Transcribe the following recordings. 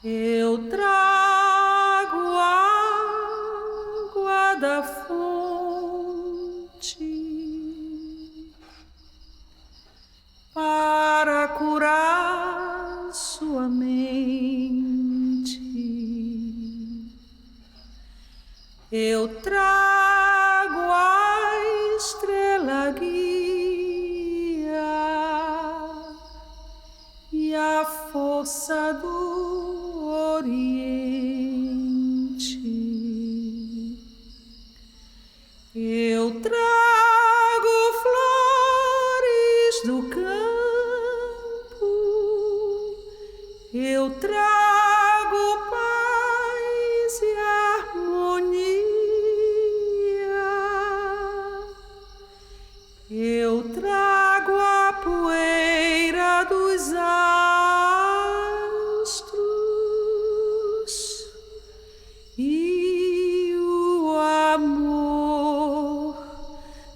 Eu trago água da fonte para curar sua mente. Eu trago a estrela guia e a força do Oriente. Eu trago flores do campo, eu trago paz e harmonia, eu trago a poeira dos astros e o amor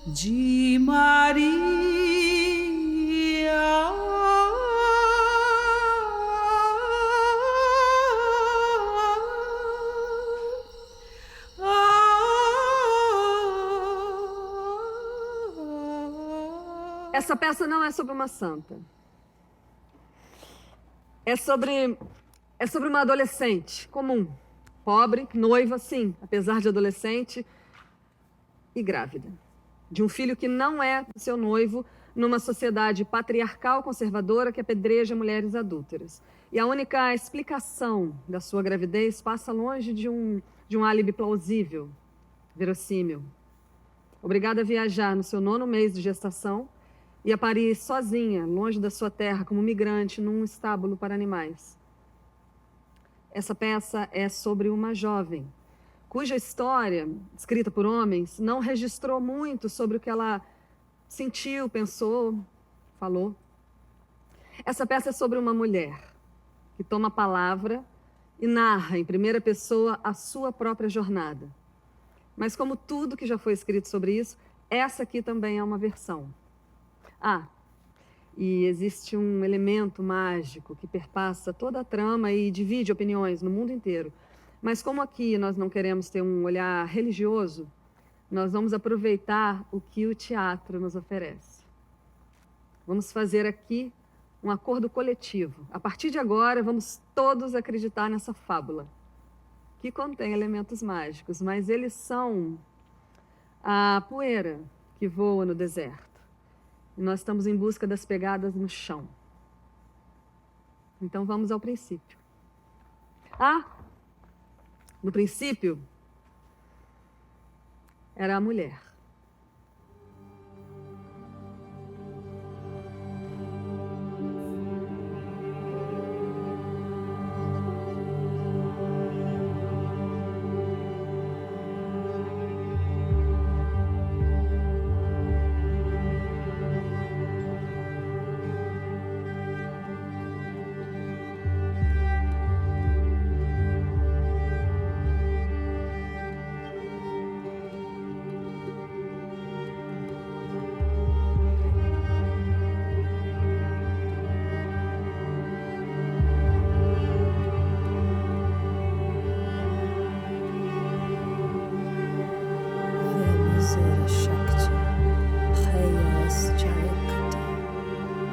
de Maria. Essa peça não é sobre uma santa. É sobre uma adolescente comum, pobre, noiva, sim, apesar de adolescente, e grávida. De um filho que não é seu noivo, numa sociedade patriarcal conservadora que apedreja mulheres adúlteras. E a única explicação da sua gravidez passa longe de um álibi plausível, verossímil. Obrigada a viajar no seu 9º mês de gestação e a parir sozinha, longe da sua terra, como migrante, num estábulo para animais. Essa peça é sobre uma jovem, cuja história, escrita por homens, não registrou muito sobre o que ela sentiu, pensou, falou. Essa peça é sobre uma mulher que toma a palavra e narra em primeira pessoa a sua própria jornada. Mas como tudo que já foi escrito sobre isso, essa aqui também é uma versão. E existe um elemento mágico que perpassa toda a trama e divide opiniões no mundo inteiro. Mas como aqui nós não queremos ter um olhar religioso, nós vamos aproveitar o que o teatro nos oferece. Vamos fazer aqui um acordo coletivo. A partir de agora, vamos todos acreditar nessa fábula, que contém elementos mágicos, mas eles são a poeira que voa no deserto. E nós estamos em busca das pegadas no chão. Então vamos ao princípio. No princípio, era a mulher.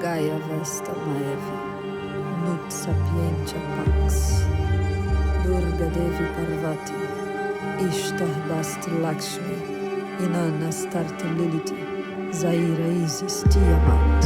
Gaia Vesta Maevi, Nut Sapientia Pax, Durga Devi Parvati, Ishtar Basti Lakshmi, Inanna Starte Liliti, Zaira Isis Tiamat.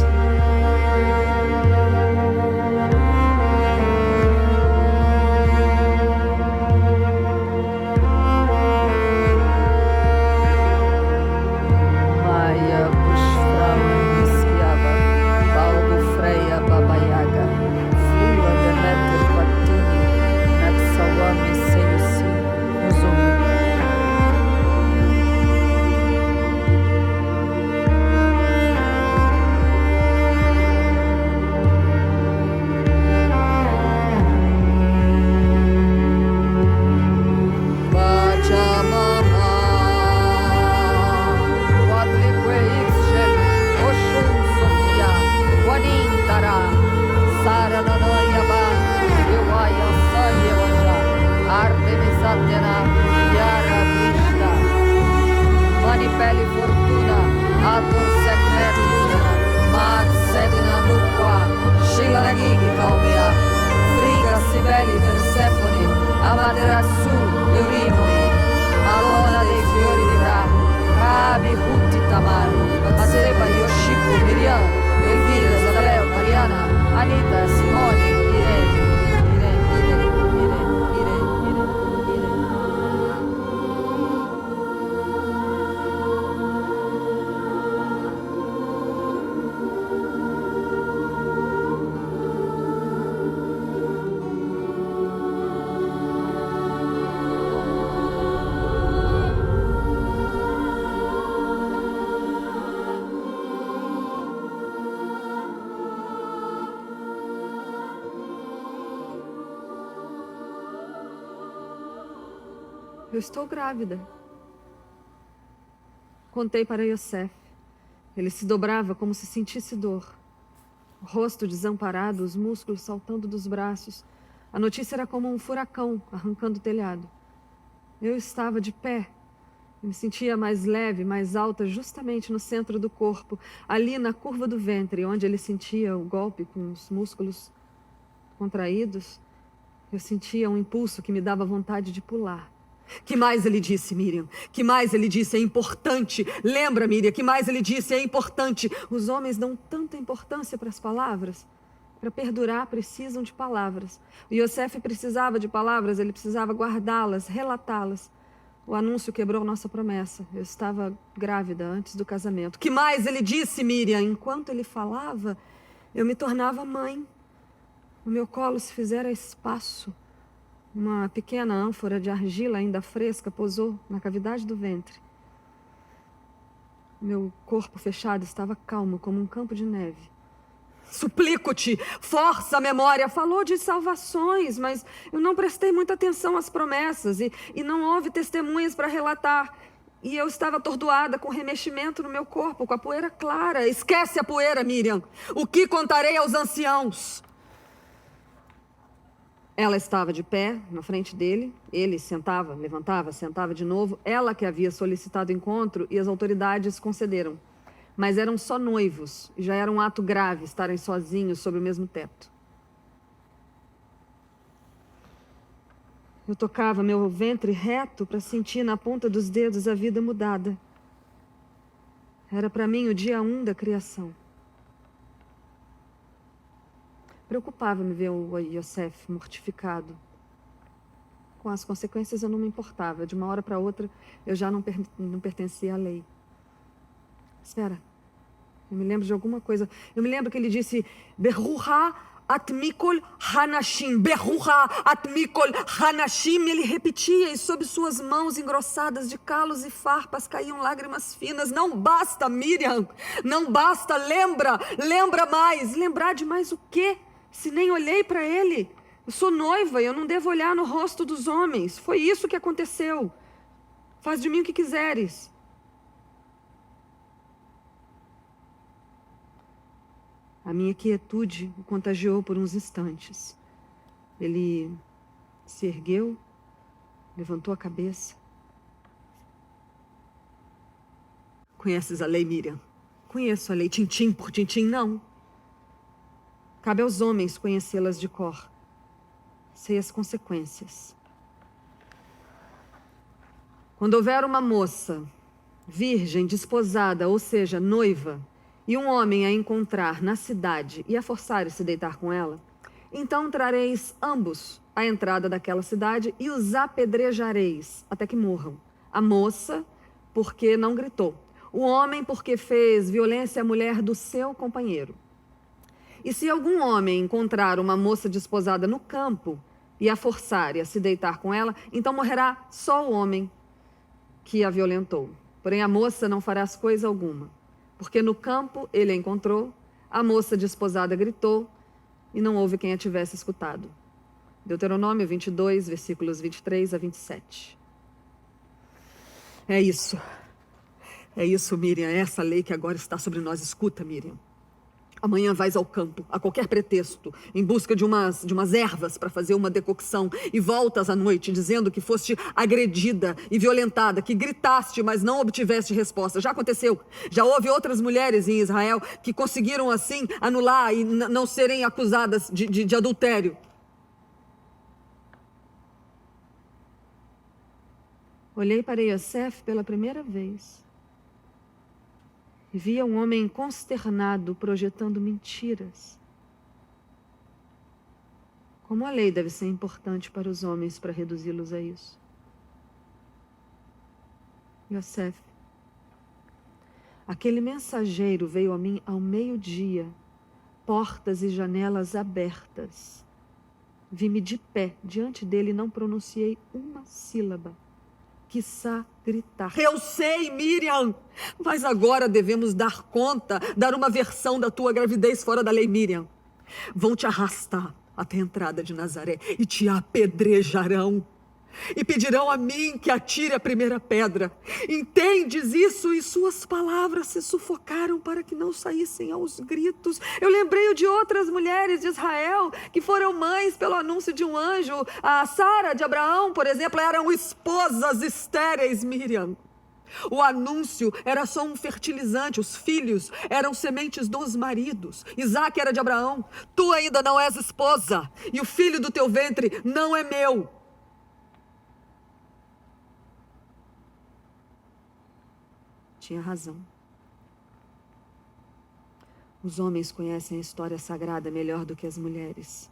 Eu estou grávida. Contei para Yosef. Ele se dobrava como se sentisse dor. O rosto desamparado, os músculos saltando dos braços. A notícia era como um furacão arrancando o telhado. Eu estava de pé. Eu me sentia mais leve, mais alta, justamente no centro do corpo, ali na curva do ventre, onde ele sentia o golpe com os músculos contraídos. Eu sentia um impulso que me dava vontade de pular. Que mais ele disse, Miriam? Que mais ele disse? É importante. Lembra, Miriam, que mais ele disse? É importante. Os homens dão tanta importância para as palavras. Para perdurar, precisam de palavras. O Yosef precisava de palavras, ele precisava guardá-las, relatá-las. O anúncio quebrou nossa promessa. Eu estava grávida antes do casamento. Que mais ele disse, Miriam? Enquanto ele falava, eu me tornava mãe. O meu colo se fizera espaço. Uma pequena ânfora de argila ainda fresca pousou na cavidade do ventre. Meu corpo fechado estava calmo como um campo de neve. Suplico-te, força a memória. Falou de salvações, mas eu não prestei muita atenção às promessas e não houve testemunhas para relatar. E eu estava atordoada com remeximento no meu corpo, com a poeira clara. Esquece a poeira, Miriam. O que contarei aos anciãos? Ela estava de pé na frente dele, ele sentava, levantava, sentava de novo. Ela que havia solicitado encontro e as autoridades concederam. Mas eram só noivos e já era um ato grave estarem sozinhos sob o mesmo teto. Eu tocava meu ventre reto para sentir na ponta dos dedos a vida mudada. Era para mim o dia 1 da criação. Preocupava-me ver o Yosef mortificado. Com as consequências eu não me importava. De uma hora para outra eu já não pertencia à lei. Espera, eu me lembro de alguma coisa. Eu me lembro que ele disse Beruha atmikol hanashim, Beruha atmikol hanashim. Ele repetia e sob suas mãos engrossadas de calos e farpas caíam lágrimas finas. Não basta, Miriam, não basta, lembra mais. Lembrar de mais o quê? Se nem olhei para ele. Eu sou noiva e eu não devo olhar no rosto dos homens. Foi isso que aconteceu. Faz de mim o que quiseres. A minha quietude o contagiou por uns instantes. Ele se ergueu, levantou a cabeça. Conheces a lei, Miriam? Conheço a lei, tintim por tintim, não. Cabe aos homens conhecê-las de cor. Sei as consequências. Quando houver uma moça, virgem, desposada, ou seja, noiva, e um homem a encontrar na cidade e a forçar a se deitar com ela, então trareis ambos à entrada daquela cidade e os apedrejareis até que morram. A moça, porque não gritou. O homem, porque fez violência à mulher do seu companheiro. E se algum homem encontrar uma moça desposada no campo e a forçar e a se deitar com ela, então morrerá só o homem que a violentou. Porém, a moça não fará coisa alguma. Porque no campo ele a encontrou, a moça desposada gritou e não houve quem a tivesse escutado. Deuteronômio 22, versículos 23 a 27. É isso, Miriam, é essa lei que agora está sobre nós. Escuta, Miriam. Amanhã vais ao campo, a qualquer pretexto, em busca de umas ervas para fazer uma decocção e voltas à noite dizendo que foste agredida e violentada, que gritaste, mas não obtiveste resposta. Já aconteceu. Já houve outras mulheres em Israel que conseguiram assim anular e não serem acusadas de adultério. Olhei para Yosef pela primeira vez. E via um homem consternado projetando mentiras. Como a lei deve ser importante para os homens para reduzi-los a isso. Yosef, aquele mensageiro veio a mim ao meio-dia, portas e janelas abertas. Vi-me de pé diante dele e não pronunciei uma sílaba. Quiçá gritar. Eu sei, Miriam, mas agora devemos dar conta, dar uma versão da tua gravidez fora da lei, Miriam. Vão te arrastar até a entrada de Nazaré e te apedrejarão. e pedirão a mim que atire a primeira pedra. Entendes isso? E suas palavras se sufocaram para que não saíssem aos gritos. Eu lembrei de outras mulheres de Israel que foram mães pelo anúncio de um anjo. A Sara de Abraão, por exemplo, eram esposas estéreis, Miriam. O anúncio era só um fertilizante, os filhos eram sementes dos maridos. Isaque era de Abraão. Tu ainda não és esposa, e o filho do teu ventre não é meu. Tinha razão. Os homens conhecem a história sagrada melhor do que as mulheres.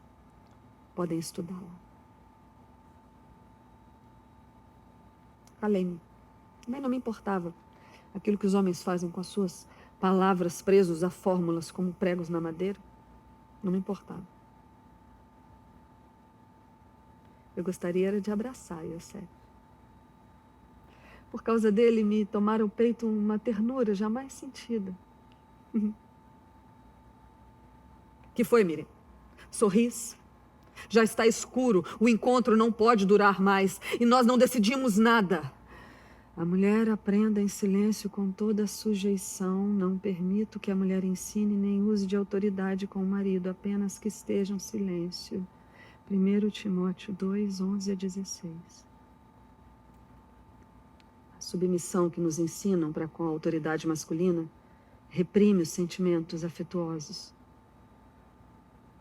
Podem estudá-la. Calei-me. Também não me importava aquilo que os homens fazem com as suas palavras presos a fórmulas como pregos na madeira. Não me importava. Eu gostaria era de abraçar Yosef. Por causa dele, me tomaram o peito uma ternura jamais sentida. Que foi, Miriam? Sorris? Já está escuro, o encontro não pode durar mais e nós não decidimos nada. A mulher aprenda em silêncio com toda a sujeição. Não permito que a mulher ensine nem use de autoridade com o marido, apenas que esteja em silêncio. 1 Timóteo 2, 11 a 16. A submissão que nos ensinam para com a autoridade masculina reprime os sentimentos afetuosos.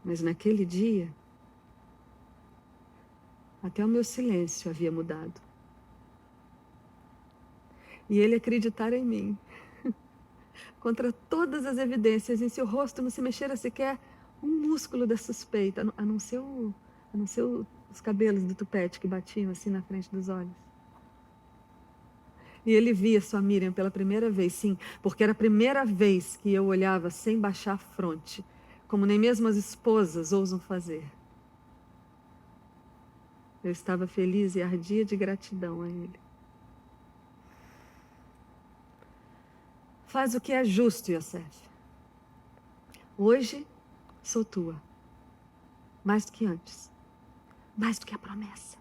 Mas naquele dia, até o meu silêncio havia mudado. E ele acreditara em mim. Contra todas as evidências, em seu rosto não se mexera sequer um músculo da suspeita, a não ser os cabelos do tupete que batiam assim na frente dos olhos. E ele via sua Miriam pela primeira vez, sim, porque era a primeira vez que eu olhava sem baixar a fronte, como nem mesmo as esposas ousam fazer. Eu estava feliz e ardia de gratidão a ele. Faz o que é justo, Yosef. Hoje sou tua. Mais do que antes. Mais do que a promessa.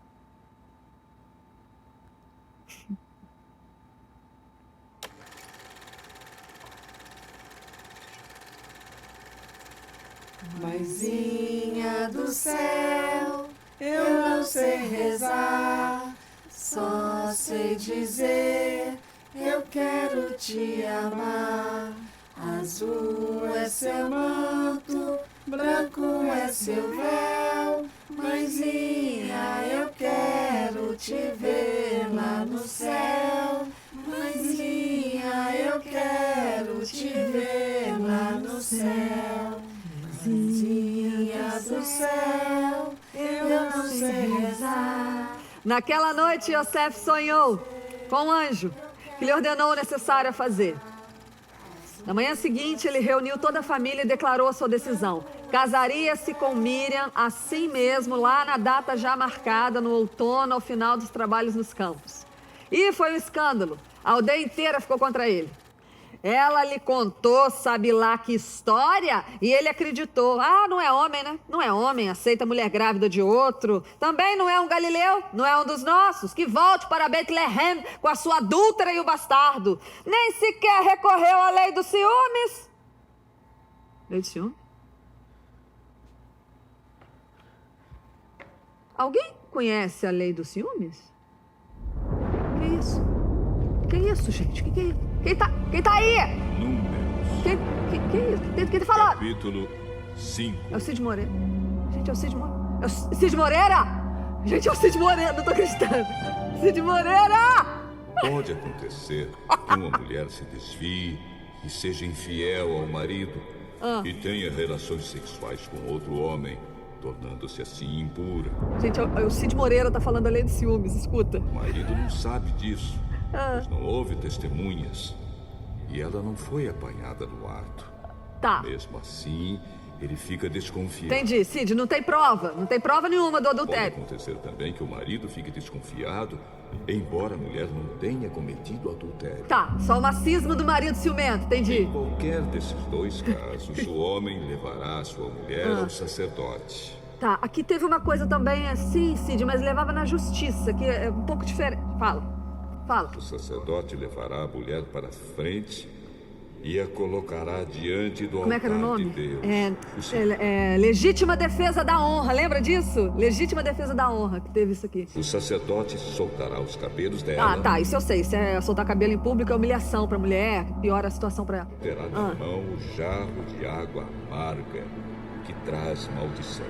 Mãezinha do céu, eu não sei rezar, só sei dizer, eu quero te amar. Azul é seu manto, branco é seu véu. Mãezinha, eu quero te ver lá no céu. Mãezinha, eu quero te ver lá no céu. Mãezinha do céu, eu não sei rezar. Naquela noite, Yosef sonhou com um anjo que lhe ordenou o necessário a fazer. Na manhã seguinte, ele reuniu toda a família e declarou a sua decisão. Casaria-se com Miriam assim mesmo, lá na data já marcada, no outono, ao final dos trabalhos nos campos. E foi um escândalo. A aldeia inteira ficou contra ele. Ela lhe contou, sabe lá que história, e ele acreditou. Ah, não é homem, né? Não é homem, aceita mulher grávida de outro. Também não é um galileu, não é um dos nossos. Que volte para Betlehem com a sua adúltera e o bastardo. Nem sequer recorreu à lei dos ciúmes. Lei do ciúme? Alguém conhece a lei dos ciúmes? Que isso? Que isso, gente? Que é isso? Quem tá aí? Números. Que é isso? Quem tá falando? Capítulo 5. É o Cid Moreira. Gente, é o Cid Moreira. É o Cid Moreira! Gente, é o Cid Moreira. Não tô acreditando. Cid Moreira! Pode acontecer que uma mulher se desvie e seja infiel ao marido e tenha relações sexuais com outro homem, tornando-se assim impura. Gente, o Cid Moreira tá falando a lei dos ciúmes, escuta. O marido não sabe disso, pois não houve testemunhas e ela não foi apanhada no ato. Tá. Mesmo assim, ele fica desconfiado. Entendi, Cid, não tem prova. Não tem prova nenhuma do Pode adultério. acontecer também que o marido fique desconfiado, embora a mulher não tenha cometido adultério. Tá, só o macismo do marido ciumento, entendi. Em qualquer desses dois casos, o homem levará a sua mulher ao sacerdote. Tá, aqui teve uma coisa também assim, Cid, mas levava na justiça, que é um pouco diferente. Fala. O sacerdote levará a mulher para frente e a colocará diante do Como é que era o altar de nome? Deus. Legítima defesa da honra, lembra disso? Legítima defesa da honra, que teve isso aqui. O sacerdote soltará os cabelos dela. Tá, isso eu sei. Se é soltar cabelo em público é humilhação pra mulher, piora a situação pra ela. Terá na mão o jarro de água amarga que traz maldição.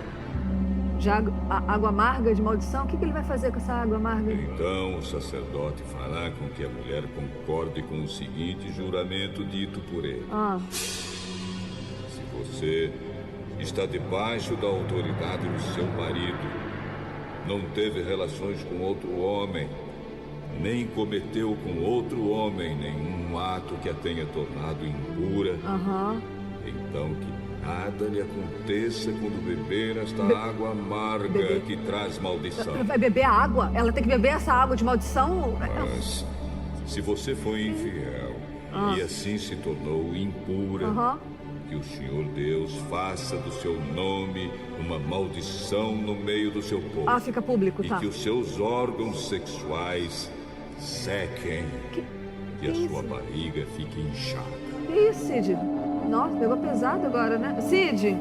Água amarga de maldição? O que ele vai fazer com essa água amarga? Então o sacerdote fará com que a mulher concorde com o seguinte juramento dito por ele. Se você está debaixo da autoridade do seu marido, não teve relações com outro homem, nem cometeu com outro homem nenhum ato que a tenha tornado impura, então que nada lhe aconteça quando beber esta água amarga que traz maldição. Vai beber a água? Ela tem que beber essa água de maldição? Mas, se você foi infiel e assim se tornou impura, que o Senhor Deus faça do seu nome uma maldição no meio do seu povo. Fica público, tá. E que os seus órgãos sexuais sequem e a sua barriga fique inchada. Que isso, Cid? Nossa, pegou pesado agora, né? Cid,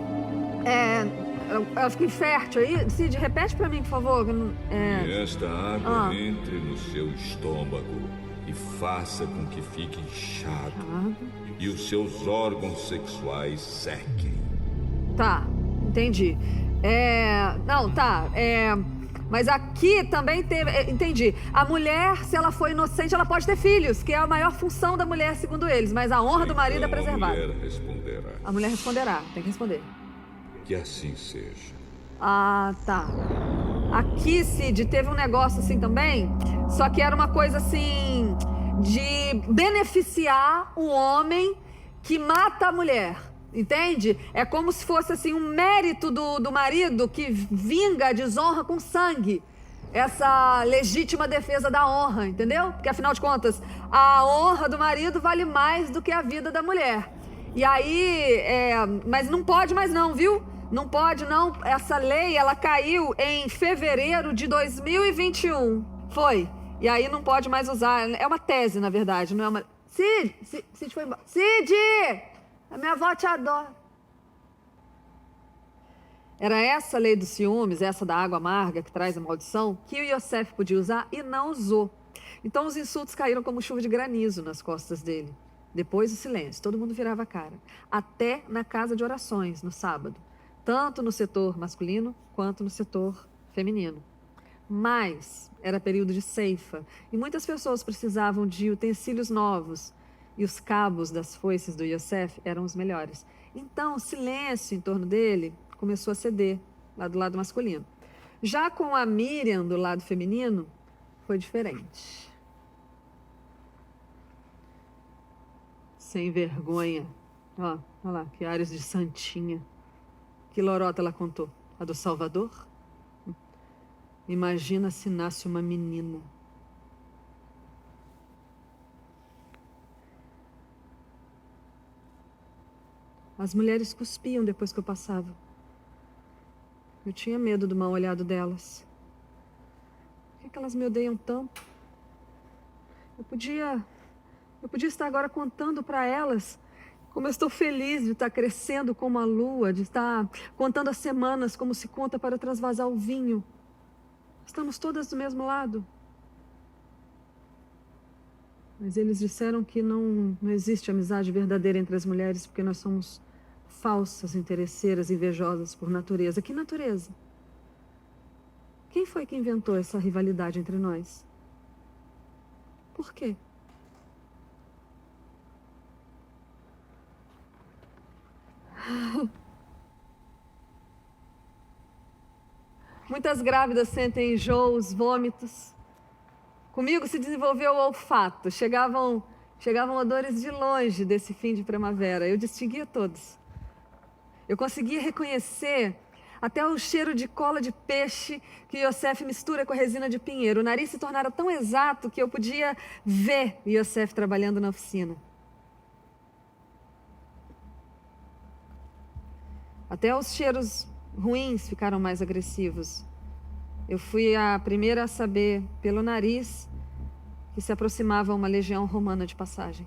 ela fica infértil aí? Cid, repete pra mim, por favor. E esta água entre no seu estômago e faça com que fique inchado e os seus órgãos sexuais sequem. Tá, entendi. Mas aqui também teve... Entendi. A mulher, se ela for inocente, ela pode ter filhos, que é a maior função da mulher, segundo eles. Mas a honra do marido é preservada. A mulher responderá. Tem que responder. Que assim seja. Tá. Aqui, Cid, teve um negócio assim também, só que era uma coisa assim, de beneficiar o homem que mata a mulher. Entende? É como se fosse assim um mérito do marido que vinga a desonra com sangue. Essa legítima defesa da honra, entendeu? Porque afinal de contas, a honra do marido vale mais do que a vida da mulher. E aí, mas não pode mais não, viu? Não pode não. Essa lei, ela caiu em fevereiro de 2021. Foi. E aí não pode mais usar. É uma tese, na verdade, não é uma... Cid foi embora. Cid! A minha avó te adora. Era essa lei dos ciúmes, essa da água amarga que traz a maldição, que o Yosef podia usar e não usou. Então os insultos caíram como chuva de granizo nas costas dele. Depois o silêncio, todo mundo virava a cara. Até na casa de orações, no sábado. Tanto no setor masculino, quanto no setor feminino. Mas era período de ceifa, e muitas pessoas precisavam de utensílios novos, e os cabos das foices do Yosef eram os melhores. Então, o silêncio em torno dele começou a ceder, lá do lado masculino. Já com a Miriam, do lado feminino, foi diferente. Sem vergonha. Olha lá, que áreas de santinha. Que lorota ela contou? A do Salvador? Imagina se nasce uma menina. As mulheres cuspiam depois que eu passava. Eu tinha medo do mal olhado delas. Por que elas me odeiam tanto? Eu podia estar agora contando para elas como eu estou feliz de estar crescendo como a lua, de estar contando as semanas como se conta para transvasar o vinho. Estamos todas do mesmo lado. Mas eles disseram que não existe amizade verdadeira entre as mulheres porque nós somos falsas, interesseiras, invejosas por natureza. Que natureza? Quem foi que inventou essa rivalidade entre nós? Por quê? Muitas grávidas sentem enjoos, vômitos. Comigo se desenvolveu o olfato. Chegavam odores de longe desse fim de primavera. Eu distinguia todos. Eu conseguia reconhecer até o cheiro de cola de peixe que Yosef mistura com a resina de pinheiro. O nariz se tornara tão exato que eu podia ver Yosef trabalhando na oficina. Até os cheiros ruins ficaram mais agressivos. Eu fui a primeira a saber, pelo nariz, que se aproximava uma legião romana de passagem.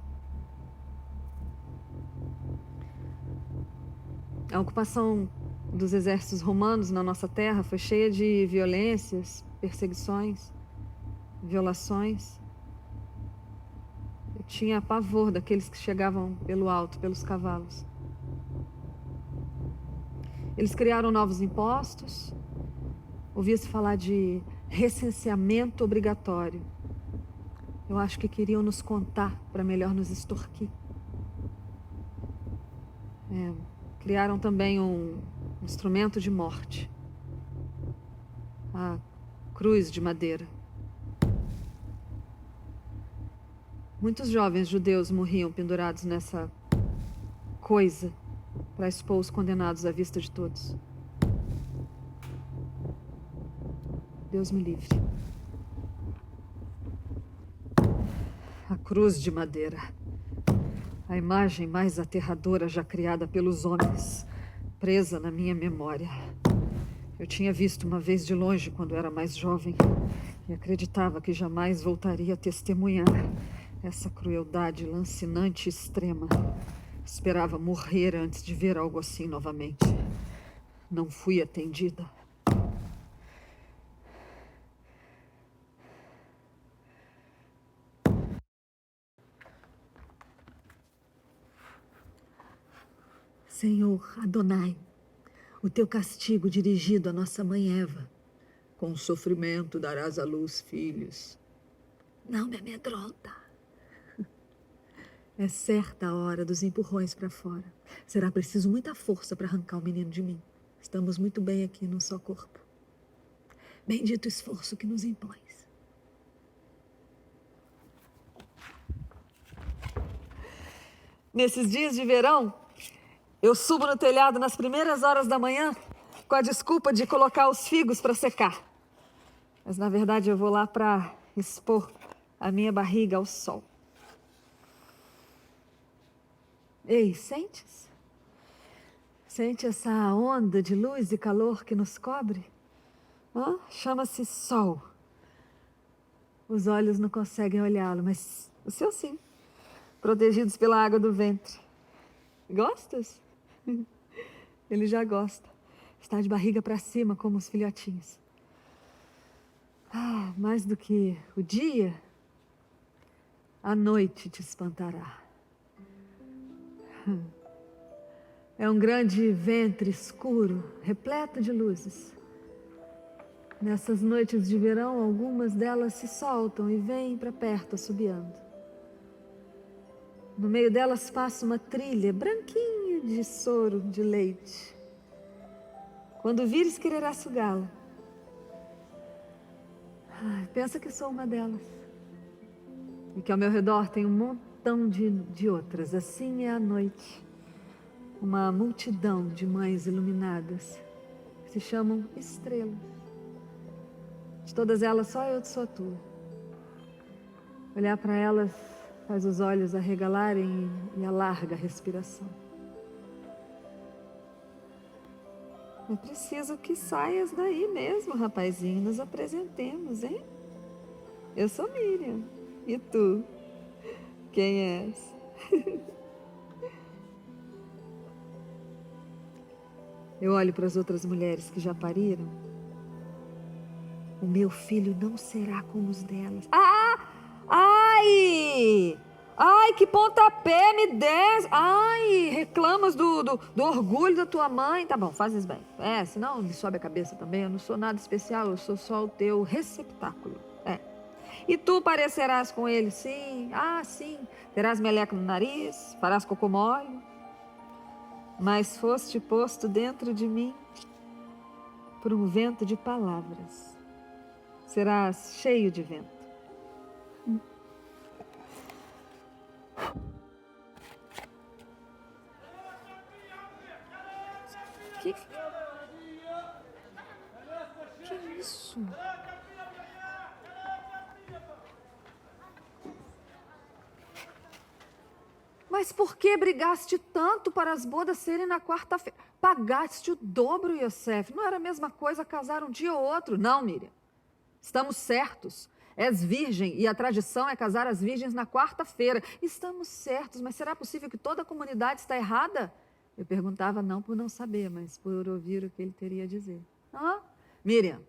A ocupação dos exércitos romanos na nossa terra foi cheia de violências, perseguições, violações. Eu tinha pavor daqueles que chegavam pelo alto, pelos cavalos. Eles criaram novos impostos. Ouvia-se falar de recenseamento obrigatório. Eu acho que queriam nos contar para melhor nos extorquir. Criaram também um instrumento de morte. A cruz de madeira. Muitos jovens judeus morriam pendurados nessa coisa para expor os condenados à vista de todos. Deus me livre. A cruz de madeira. A imagem mais aterradora já criada pelos homens, presa na minha memória. Eu tinha visto uma vez de longe quando era mais jovem e acreditava que jamais voltaria a testemunhar essa crueldade lancinante e extrema. Esperava morrer antes de ver algo assim novamente. Não fui atendida. Senhor Adonai, o teu castigo dirigido à nossa mãe Eva. Com sofrimento darás à luz filhos. Não me amedronta. É certa a hora dos empurrões para fora. Será preciso muita força para arrancar o menino de mim. Estamos muito bem aqui num só corpo. Bendito o esforço que nos impões. Nesses dias de verão, eu subo no telhado nas primeiras horas da manhã com a desculpa de colocar os figos para secar. Mas, na verdade, eu vou lá para expor a minha barriga ao sol. Ei, sentes? Sente essa onda de luz e calor que nos cobre? Chama-se sol. Os olhos não conseguem olhá-lo, mas o seu sim, protegidos pela água do ventre. Gostas? Ele já gosta. Está de barriga para cima, como os filhotinhos. Mais do que o dia, a noite te espantará. É um grande ventre escuro, repleto de luzes. Nessas noites de verão, algumas delas se soltam e vêm para perto, assobiando. No meio delas passa uma trilha branquinha de soro de leite. Quando vires, quererá sugá-la. Pensa que sou uma delas. E que ao meu redor tem um montão de outras. Assim é a noite. Uma multidão de mães iluminadas, que se chamam estrelas. De todas elas, só eu sou a tua. Olhar para elas faz os olhos arregalarem e alarga a respiração. É preciso que saias daí mesmo, rapazinho. Nos apresentemos, hein? Eu sou Miriam. E tu? Quem és? Eu olho para as outras mulheres que já pariram. O meu filho não será como os delas. Ai! Ai, que pontapé me des! Ai, reclamas do orgulho da tua mãe. Tá bom, fazes bem. Senão me sobe a cabeça também. Eu não sou nada especial, eu sou só o teu receptáculo. E tu parecerás com ele, sim. Sim. Terás meleca no nariz, farás cocô mole. Mas foste posto dentro de mim por um vento de palavras. Serás cheio de vento. Que isso? Mas por que brigaste tanto para as bodas serem na quarta-feira? pagaste o dobro, Yosef. Não era a mesma coisa casar um dia ou outro. Não, Miriam. Estamos certos. És virgem e a tradição é casar as virgens na quarta-feira. Estamos certos, mas será possível que toda a comunidade está errada? Eu perguntava não por não saber, mas por ouvir o que ele teria a dizer. Ah, Miriam,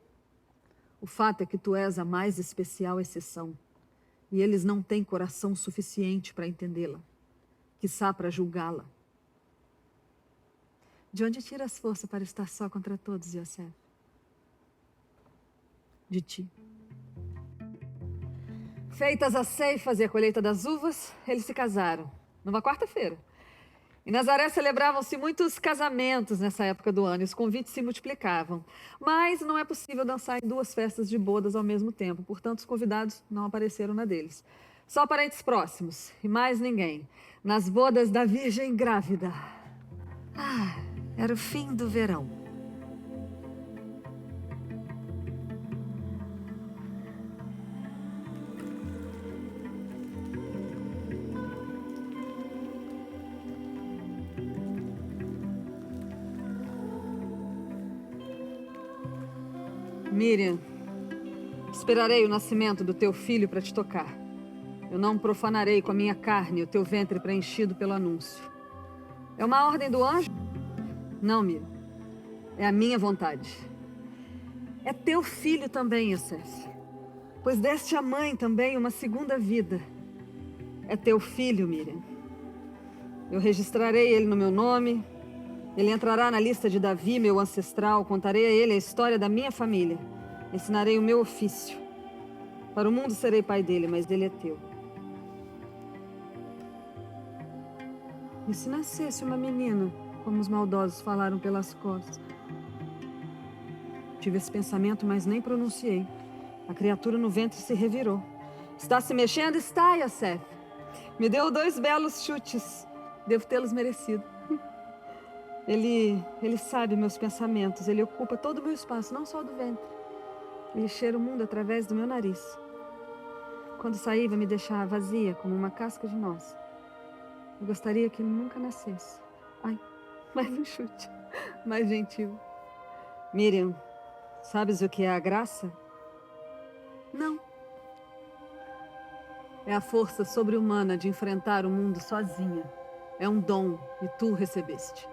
o fato é que tu és a mais especial exceção. E eles não têm coração suficiente para entendê-la, quiçá para julgá-la. De onde tiras força para estar só contra todos, Yosef? De ti. Feitas as ceifas e a colheita das uvas, eles se casaram, numa quarta-feira. Em Nazaré celebravam-se muitos casamentos nessa época do ano e os convites se multiplicavam. Mas não é possível dançar em 2 festas de bodas ao mesmo tempo, portanto os convidados não apareceram na deles. Só parentes próximos e mais ninguém. Nas bodas da Virgem Grávida. Ah, era o fim do verão. Miriam, esperarei o nascimento do teu filho para te tocar. Eu não profanarei com a minha carne o teu ventre preenchido pelo anúncio. É uma ordem do anjo? Não, Miriam. É a minha vontade. É teu filho também, Yosef. Pois deste à mãe também uma segunda vida. É teu filho, Miriam. Eu registrarei ele no meu nome. Ele entrará na lista de Davi, meu ancestral. Contarei a ele a história da minha família. Ensinarei o meu ofício. Para o mundo serei pai dele, mas ele é teu. E se nascesse uma menina, como os maldosos falaram pelas costas? Tive esse pensamento, mas nem pronunciei. A criatura no ventre se revirou. Está se mexendo? Está, Yosef. Me deu 2 belos chutes. Devo tê-los merecido. Ele sabe meus pensamentos. Ele ocupa todo o meu espaço, não só o do ventre. Ele cheira o mundo através do meu nariz. Quando sair, vai me deixar vazia, como uma casca de noz. Eu gostaria que ele nunca nascesse. Ai, mais um chute. Mais gentil. Miriam, sabes o que é a graça? Não. É a força sobre-humana de enfrentar o mundo sozinha. É um dom e tu o recebeste.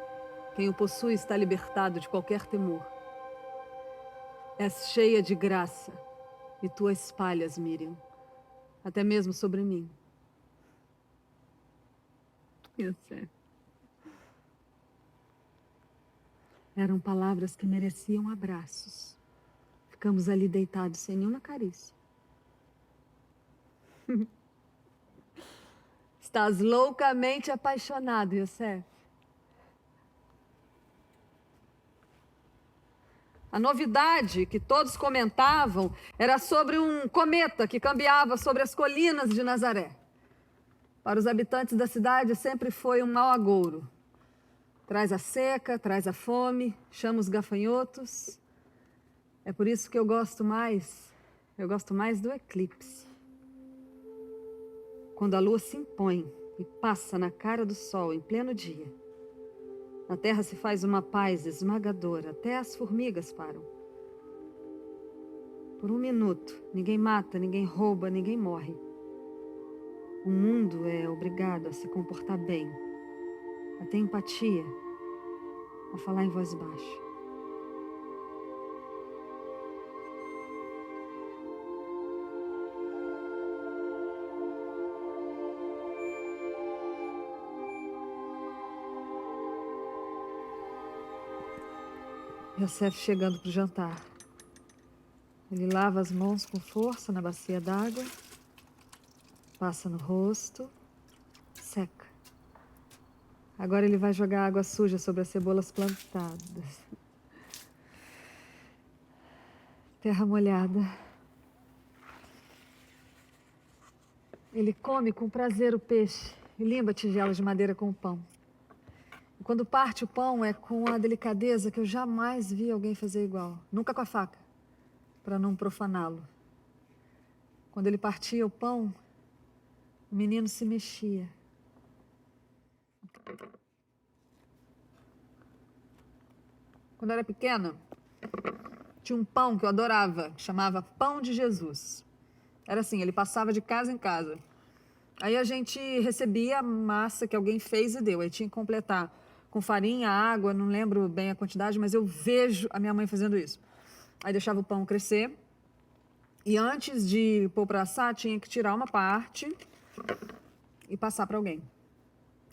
Quem o possui está libertado de qualquer temor. És cheia de graça e tu a espalhas, Miriam. Até mesmo sobre mim. Eu sei. Eram palavras que mereciam abraços. Ficamos ali deitados sem nenhuma carícia. Estás loucamente apaixonado, Yosef. A novidade que todos comentavam era sobre um cometa que cambiava sobre as colinas de Nazaré. Para os habitantes da cidade sempre foi um mau agouro. Traz a seca, traz a fome, chama os gafanhotos. É por isso que eu gosto mais do eclipse. Quando a lua se impõe e passa na cara do sol em pleno dia. Na terra se faz uma paz esmagadora, até as formigas param. Por 1 minuto, ninguém mata, ninguém rouba, ninguém morre. O mundo é obrigado a se comportar bem, a ter empatia, a falar em voz baixa. Yosef chegando para o jantar. Ele lava as mãos com força na bacia d'água, passa no rosto, seca. Agora ele vai jogar água suja sobre as cebolas plantadas. Terra molhada. Ele come com prazer o peixe e limpa a tigela de madeira com o pão. E quando parte o pão é com a delicadeza que eu jamais vi alguém fazer igual. Nunca com a faca, para não profaná-lo. Quando ele partia o pão, o menino se mexia. Quando eu era pequena, tinha um pão que eu adorava, que chamava Pão de Jesus. Era assim, ele passava de casa em casa. Aí a gente recebia a massa que alguém fez e deu. Aí tinha que completar com farinha, água, não lembro bem a quantidade, mas eu vejo a minha mãe fazendo isso. Aí deixava o pão crescer. E antes de pôr para assar, tinha que tirar uma parte e passar para alguém.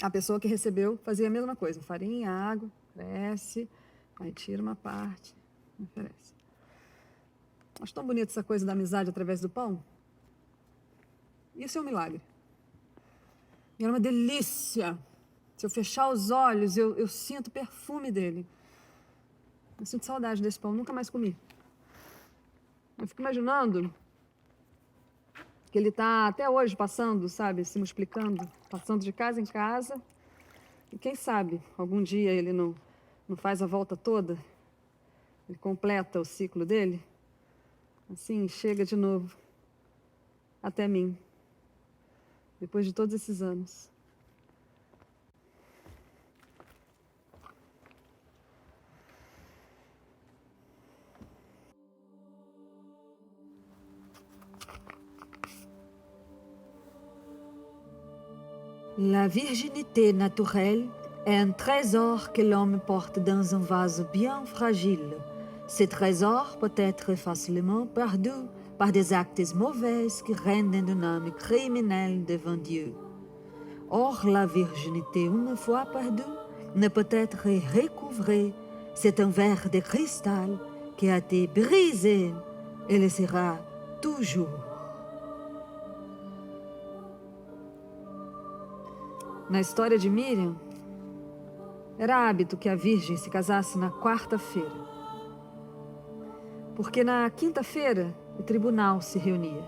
A pessoa que recebeu fazia a mesma coisa. Farinha, água, cresce, aí tira uma parte, oferece. Acho tão bonita essa coisa da amizade através do pão. Isso é um milagre. E era uma delícia. Se eu fechar os olhos, eu sinto o perfume dele. Eu sinto saudade desse pão, nunca mais comi. Eu fico imaginando que ele está até hoje passando, sabe, se multiplicando, passando de casa em casa. E quem sabe, algum dia ele não faz a volta toda, ele completa o ciclo dele. Assim, chega de novo até mim, depois de todos esses anos. La virginité naturelle est un trésor que l'homme porte dans un vase bien fragile. Ce trésor peut être facilement perdu par des actes mauvais qui rendent un homme criminel devant Dieu. Or, la virginité, une fois perdue, ne peut être recouvrée. C'est un verre de cristal qui a été brisé et le sera toujours. Na história de Miriam, era hábito que a virgem se casasse na quarta-feira. Porque na quinta-feira o tribunal se reunia.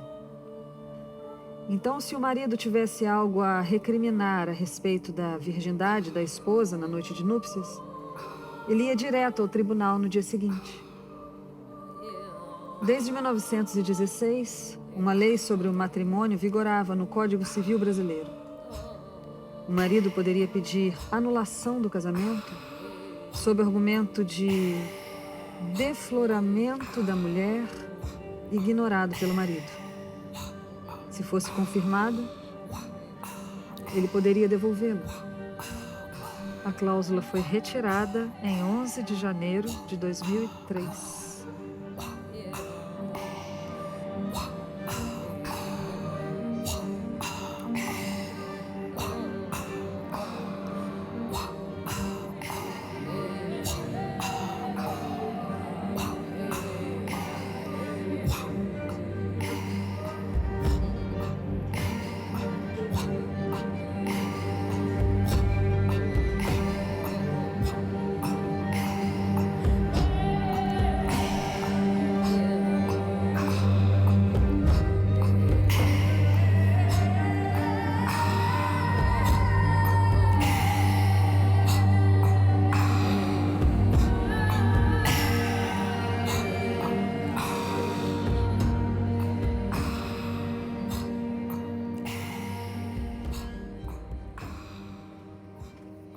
Então, se o marido tivesse algo a recriminar a respeito da virgindade da esposa na noite de núpcias, ele ia direto ao tribunal no dia seguinte. Desde 1916, uma lei sobre o matrimônio vigorava no Código Civil brasileiro. O marido poderia pedir anulação do casamento sob o argumento de defloramento da mulher ignorado pelo marido. Se fosse confirmado, ele poderia devolvê-lo. A cláusula foi retirada em 11 de janeiro de 2003.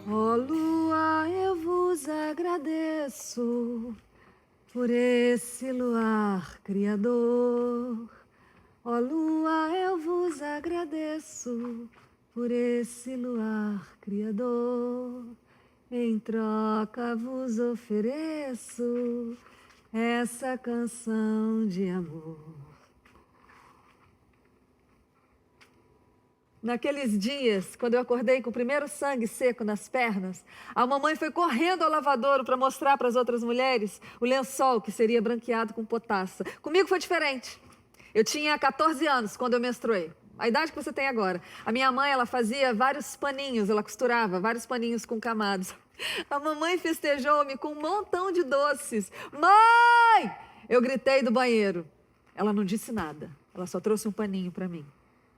Ó lua, eu vos agradeço por esse luar criador. Ó lua, eu vos agradeço por esse luar criador. Em troca vos ofereço essa canção de amor. Naqueles dias, quando eu acordei com o primeiro sangue seco nas pernas, a mamãe foi correndo ao lavadouro para mostrar para as outras mulheres o lençol que seria branqueado com potassa. Comigo foi diferente. Eu tinha 14 anos quando eu menstruei. A idade que você tem agora. A minha mãe, ela fazia vários paninhos, ela costurava vários paninhos com camados. A mamãe festejou-me com um montão de doces. Mãe! Eu gritei do banheiro. Ela não disse nada. Ela só trouxe um paninho para mim.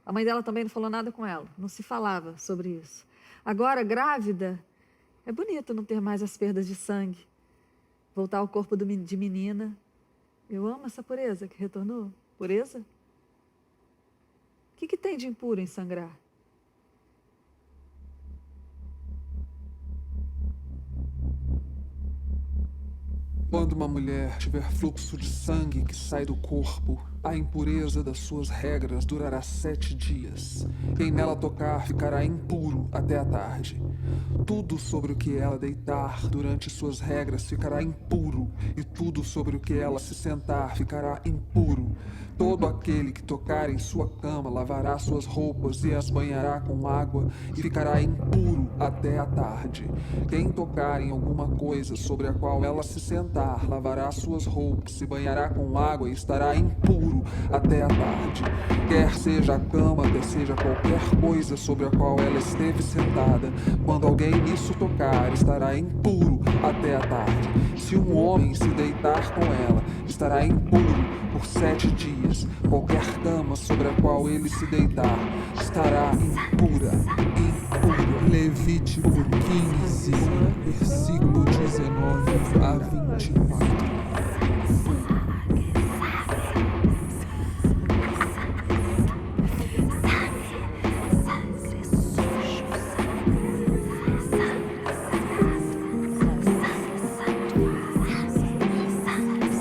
A mãe dela também não falou nada com ela. Não se falava sobre isso. Agora, grávida, é bonito não ter mais as perdas de sangue. Voltar ao corpo de menina. Eu amo essa pureza que retornou. Pureza? O que tem de impuro em sangrar? Quando uma mulher tiver fluxo de sangue que sai do corpo, a impureza das suas regras durará 7 dias. Quem nela tocar ficará impuro até a tarde. Tudo sobre o que ela deitar durante suas regras ficará impuro, e tudo sobre o que ela se sentar ficará impuro. Todo aquele que tocar em sua cama lavará suas roupas e as banhará com água e ficará impuro até a tarde. Quem tocar em alguma coisa sobre a qual ela se sentar lavará suas roupas, se banhará com água e estará impuro até a tarde. Quer seja a cama, quer seja qualquer coisa sobre a qual ela esteve sentada, quando alguém nisso tocar, estará impuro até a tarde. Se um homem se deitar com ela, estará impuro por 7 dias. Qualquer cama sobre a qual ele se deitar estará impura, impura. Levítico 15, versículo 19 a 24.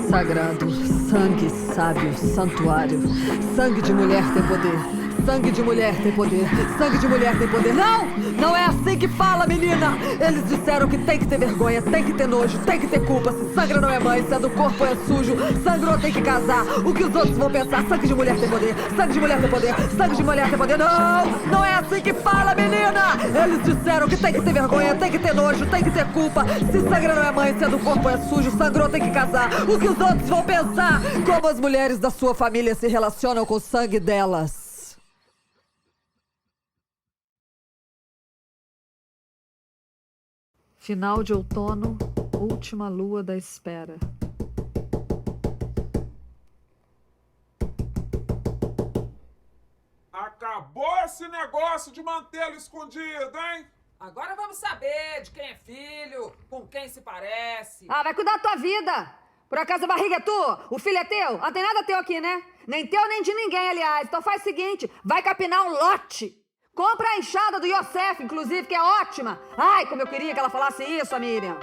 Sagrado, sangue, sábio, santuário. Sangue de mulher tem poder. Sangue de mulher tem poder. Sangue de mulher tem poder. Não! Não é assim que fala, menina! Eles disseram que tem que ter vergonha, tem que ter nojo, tem que ter culpa. Se sangra não é mãe, se é do corpo é sujo. Sangrou tem que casar. O que os outros vão pensar? Sangue de mulher tem poder. Sangue de mulher tem poder. Sangue de mulher tem poder. Não! Não é assim que fala, menina! Eles disseram que tem que ter vergonha, tem que ter nojo, tem que ter culpa. Se sangra não é mãe, se é do corpo é sujo. Sangrou tem que casar. O que os outros vão pensar? Como as mulheres da sua família se relacionam com o sangue delas? Final de outono, última lua da espera. Acabou esse negócio de mantê-lo escondido, hein? Agora vamos saber de quem é filho, com quem se parece. Ah, vai cuidar da tua vida! Por acaso a barriga é tua? O filho é teu? Ah, tem nada teu aqui, né? Nem teu, nem de ninguém, aliás. Então faz o seguinte, vai capinar um lote. Compra a enxada do Yosef, inclusive, que é ótima. Ai, como eu queria que ela falasse isso, a Miriam.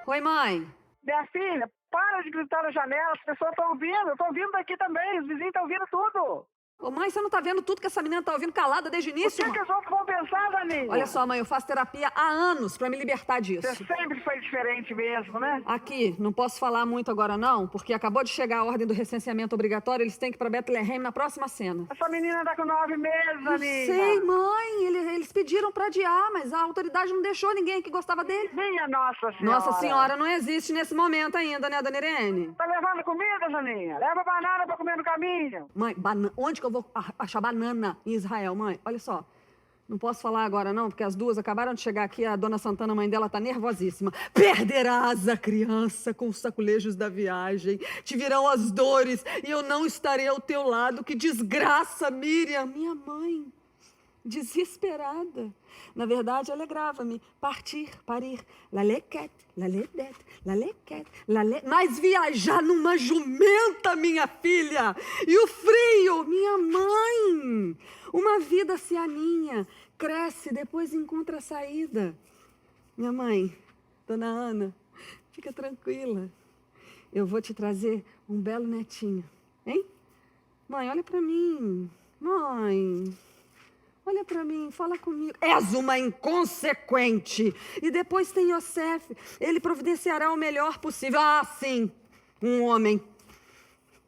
Oi, mãe. Minha filha, para de gritar na janela, as pessoas estão ouvindo. Eu estou ouvindo daqui também, os vizinhos estão ouvindo tudo. Ô, mãe, você não tá vendo tudo que essa menina tá ouvindo calada desde o início? O que os outros vão pensar, Daninha? Olha só, mãe, eu faço terapia há anos pra me libertar disso. Você sempre foi diferente mesmo, né? Aqui, não posso falar muito agora não, porque acabou de chegar a ordem do recenseamento obrigatório, eles têm que ir pra Bethlehem na próxima cena. Essa menina tá com 9 meses, Daninha. Sei, mãe, eles pediram pra adiar, mas a autoridade não deixou ninguém que gostava dele. Minha Nossa Senhora. Nossa Senhora não existe nesse momento ainda, né, Dona Irene? Tá levando comida, Daninha? Leva banana pra comer no caminho. Mãe, onde que eu vou achar banana em Israel, mãe? Olha só. Não posso falar agora, não, porque as duas acabaram de chegar aqui, a dona Santana, a mãe dela, tá nervosíssima. Perderás a criança com os saculejos da viagem, te virão as dores e eu não estarei ao teu lado. Que desgraça, Miriam, minha mãe. Desesperada. Na verdade, alegrava-me. Partir, parir. Lalequete, laledet, lalequete, lale... Mas viajar numa jumenta, minha filha. E o frio, minha mãe. Uma vida se aninha, cresce, depois encontra a saída. Minha mãe, dona Ana, fica tranquila. Eu vou te trazer um belo netinho. Hein? Mãe, olha pra mim. Mãe... Olha pra mim, fala comigo. És uma inconsequente. E depois tem Yosef. Ele providenciará o melhor possível. Ah, sim. Um homem.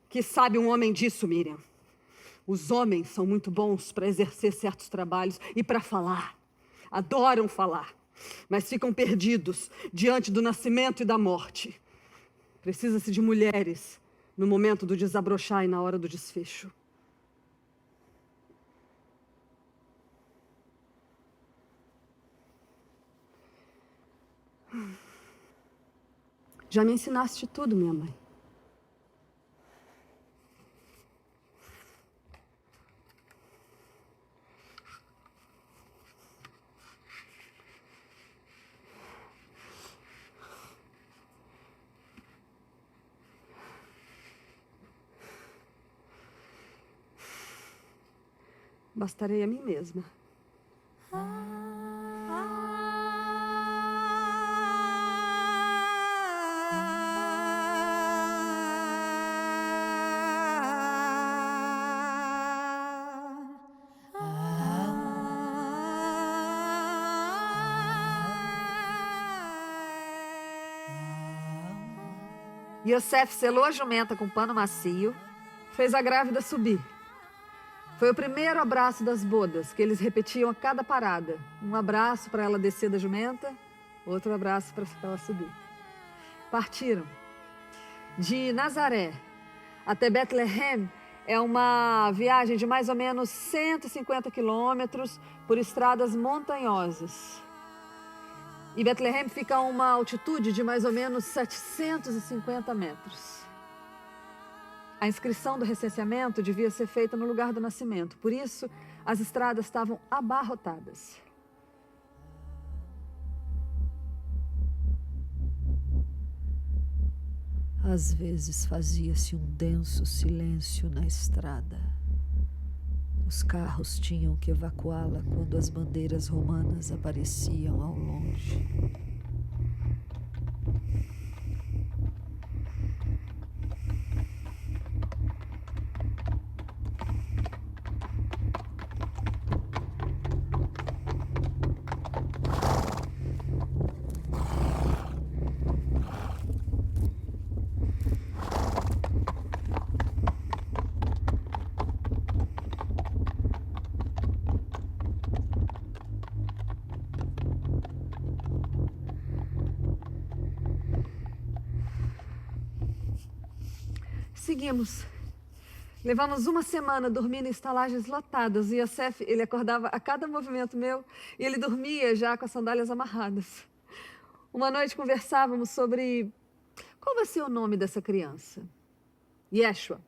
Que sabe um homem disso, Miriam. Os homens são muito bons para exercer certos trabalhos e para falar. Adoram falar. Mas ficam perdidos diante do nascimento e da morte. Precisa-se de mulheres no momento do desabrochar e na hora do desfecho. Já me ensinaste tudo, minha mãe. Bastarei a mim mesma. Yosef selou a jumenta com pano macio, fez a grávida subir. Foi o primeiro abraço das bodas, que eles repetiam a cada parada. Um abraço para ela descer da jumenta, outro abraço para ela subir. Partiram. De Nazaré até Betlehem é uma viagem de mais ou menos 150 quilômetros por estradas montanhosas. E Betlehem fica a uma altitude de mais ou menos 750 metros. A inscrição do recenseamento devia ser feita no lugar do nascimento. Por isso, as estradas estavam abarrotadas. Às vezes fazia-se um denso silêncio na estrada. Os carros tinham que evacuá-la quando as bandeiras romanas apareciam ao longe. Seguimos. Levamos uma semana dormindo em estalagens lotadas. E Yosef, ele acordava a cada movimento meu e ele dormia já com as sandálias amarradas. Uma noite conversávamos sobre qual vai ser o nome dessa criança. Yeshua,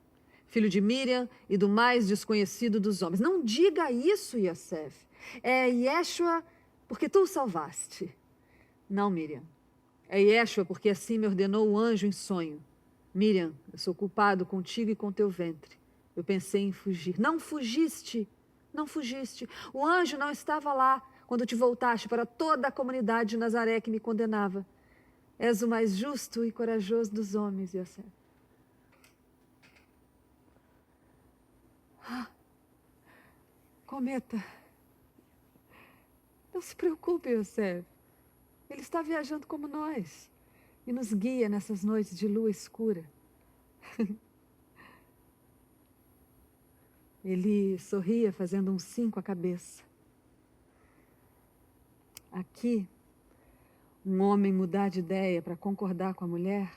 filho de Miriam e do mais desconhecido dos homens. Não diga isso, Yosef. É Yeshua porque tu o salvaste. Não, Miriam. É Yeshua porque assim me ordenou o anjo em sonho. Miriam, eu sou culpado contigo e com teu ventre. Eu pensei em fugir. Não fugiste. Não fugiste. O anjo não estava lá quando te voltaste para toda a comunidade de Nazaré que me condenava. És o mais justo e corajoso dos homens, Yosef. Cometa. Não se preocupe, Yosef. Ele está viajando como nós e nos guia nessas noites de lua escura. Ele sorria fazendo um sim com a cabeça. Aqui, um homem mudar de ideia para concordar com a mulher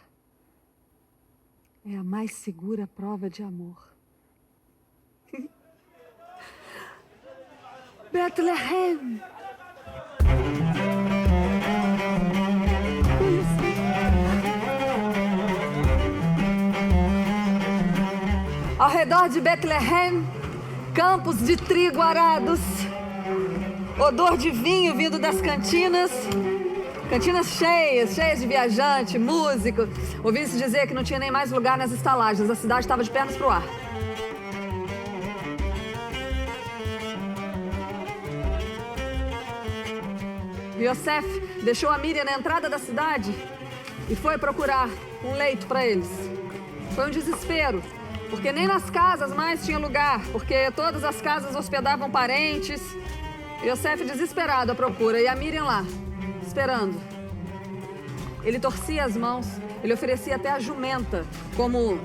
é a mais segura prova de amor. Betlehem! Ao redor de Betlehem, campos de trigo arados, odor de vinho vindo das cantinas, cantinas cheias de viajante, músico. Ouvi-se dizer que não tinha nem mais lugar nas estalagens, a cidade estava de pernas pro ar. Yosef deixou a Miriam na entrada da cidade e foi procurar um leito para eles. Foi um desespero, porque nem nas casas mais tinha lugar, porque todas as casas hospedavam parentes. Yosef desesperado à procura e a Miriam lá, esperando. Ele torcia as mãos, ele oferecia até a jumenta como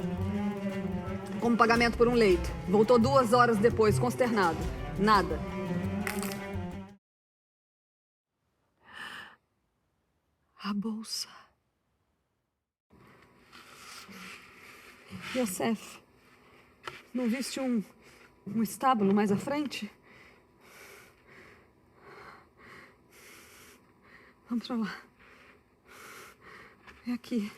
pagamento por um leito. Voltou 2 horas depois, consternado. Nada. A bolsa. Yosef, não viste um estábulo mais à frente? Vamos pra lá. É aqui.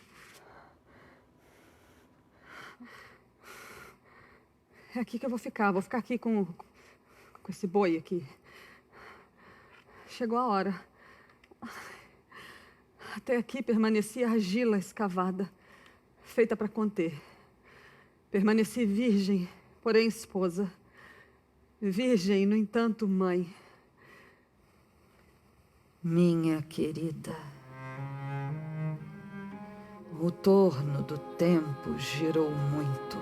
É aqui que eu vou ficar. Vou ficar aqui com esse boi aqui. Chegou a hora. Até aqui permanecia a argila escavada, feita para conter. Permaneci virgem, porém esposa. Virgem, no entanto, mãe. Minha querida, o torno do tempo girou muito.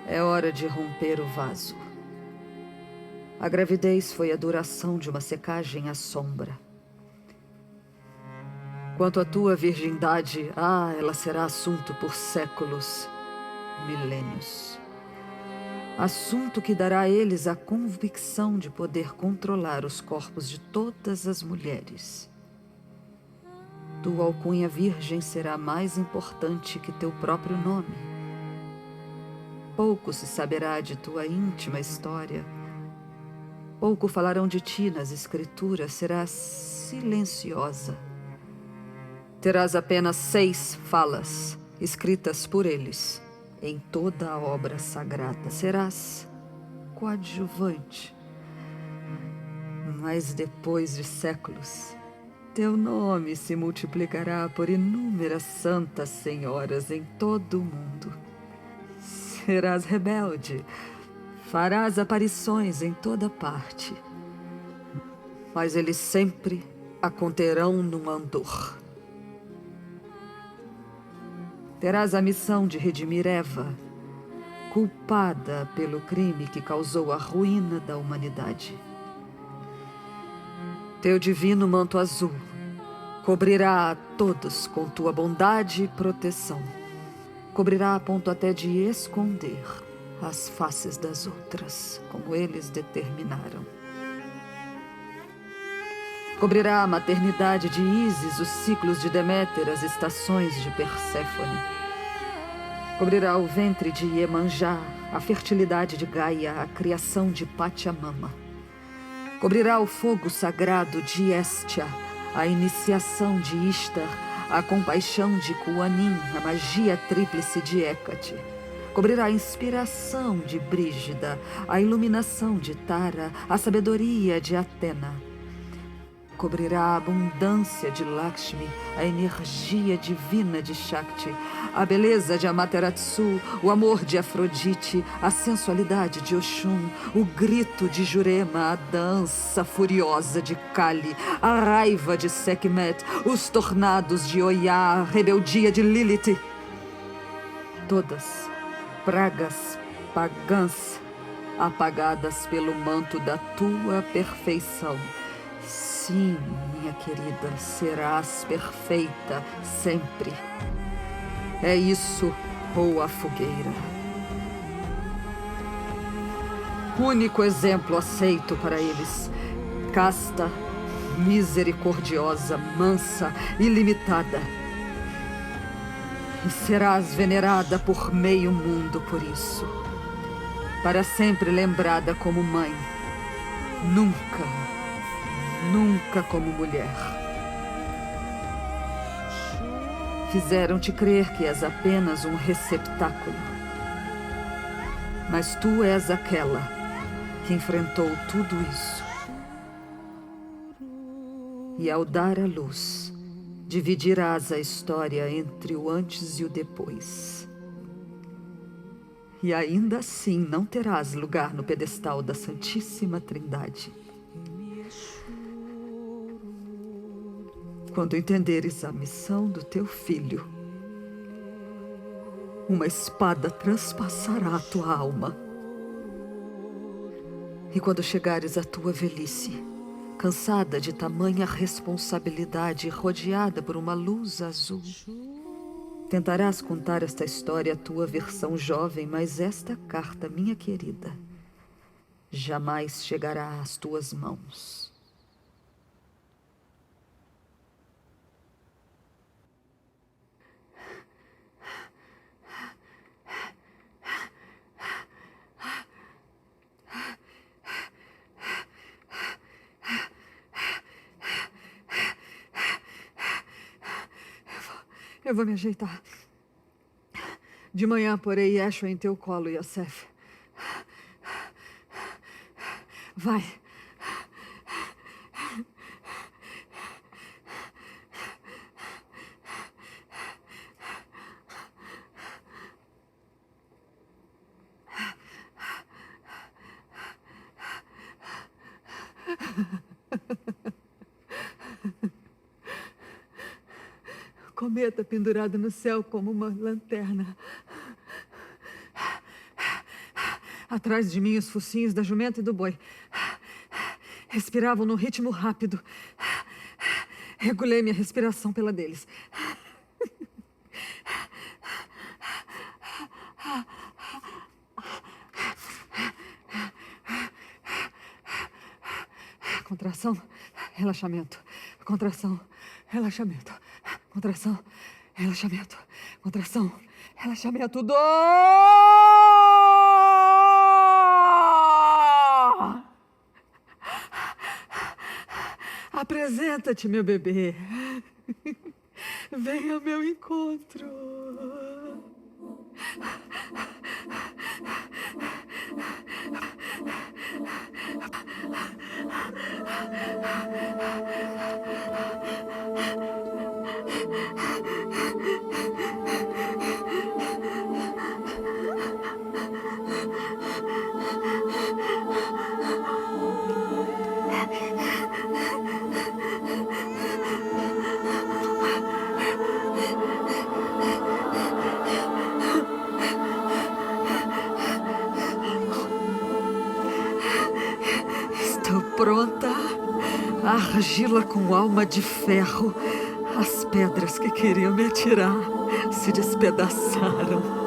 É hora de romper o vaso. A gravidez foi a duração de uma secagem à sombra. Quanto à tua virgindade, ela será assunto por séculos, milênios. Assunto que dará a eles a convicção de poder controlar os corpos de todas as mulheres. Tua alcunha virgem será mais importante que teu próprio nome. Pouco se saberá de tua íntima história. Pouco falarão de ti nas escrituras, serás silenciosa. Terás apenas 6 falas, escritas por eles, em toda a obra sagrada. Serás coadjuvante. Mas depois de séculos, teu nome se multiplicará por inúmeras santas senhoras em todo o mundo. Serás rebelde, farás aparições em toda parte, mas eles sempre a conterão num andor. Terás a missão de redimir Eva, culpada pelo crime que causou a ruína da humanidade. Teu divino manto azul cobrirá a todos com tua bondade e proteção. Cobrirá a ponto até de esconder as faces das outras, como eles determinaram. Cobrirá a maternidade de Ísis, os ciclos de Deméter, as estações de Perséfone. Cobrirá o ventre de Iemanjá, a fertilidade de Gaia, a criação de Pachamama. Cobrirá o fogo sagrado de Hestia, a iniciação de Ishtar, a compaixão de Kuanin, a magia tríplice de Hécate. Cobrirá a inspiração de Brígida, a iluminação de Tara, a sabedoria de Atena. Cobrirá a abundância de Lakshmi, a energia divina de Shakti, a beleza de Amaterasu, o amor de Afrodite, a sensualidade de Oxum, o grito de Jurema, a dança furiosa de Kali, a raiva de Sekhmet, os tornados de Oya, a rebeldia de Lilith. Todas pragas pagãs, apagadas pelo manto da tua perfeição. Sim, minha querida, serás perfeita sempre. É isso ou a fogueira. Único exemplo aceito para eles. Casta, misericordiosa, mansa, ilimitada. E serás venerada por meio mundo por isso. Para sempre lembrada como mãe. Nunca como mulher. Fizeram-te crer que és apenas um receptáculo. Mas tu és aquela que enfrentou tudo isso. E ao dar à luz, dividirás a história entre o antes e o depois. E ainda assim não terás lugar no pedestal da Santíssima Trindade. Quando entenderes a missão do teu filho, uma espada transpassará a tua alma. E quando chegares à tua velhice, cansada de tamanha responsabilidade e rodeada por uma luz azul, tentarás contar esta história à tua versão jovem, mas esta carta, minha querida, jamais chegará às tuas mãos. Eu vou me ajeitar. De manhã porei Yeshua em teu colo, Yosef. Vai. Cometa pendurado no céu como uma lanterna. Atrás de mim, os focinhos da jumenta e do boi respiravam num ritmo rápido. Regulei minha respiração pela deles. Contração, relaxamento. Contração, relaxamento. Contração, relaxamento. Contração, relaxamento. Dor! Apresenta-te, meu bebê. Venha ao meu encontro. Estou pronta a argila com alma de ferro. As pedras que queriam me atirar se despedaçaram.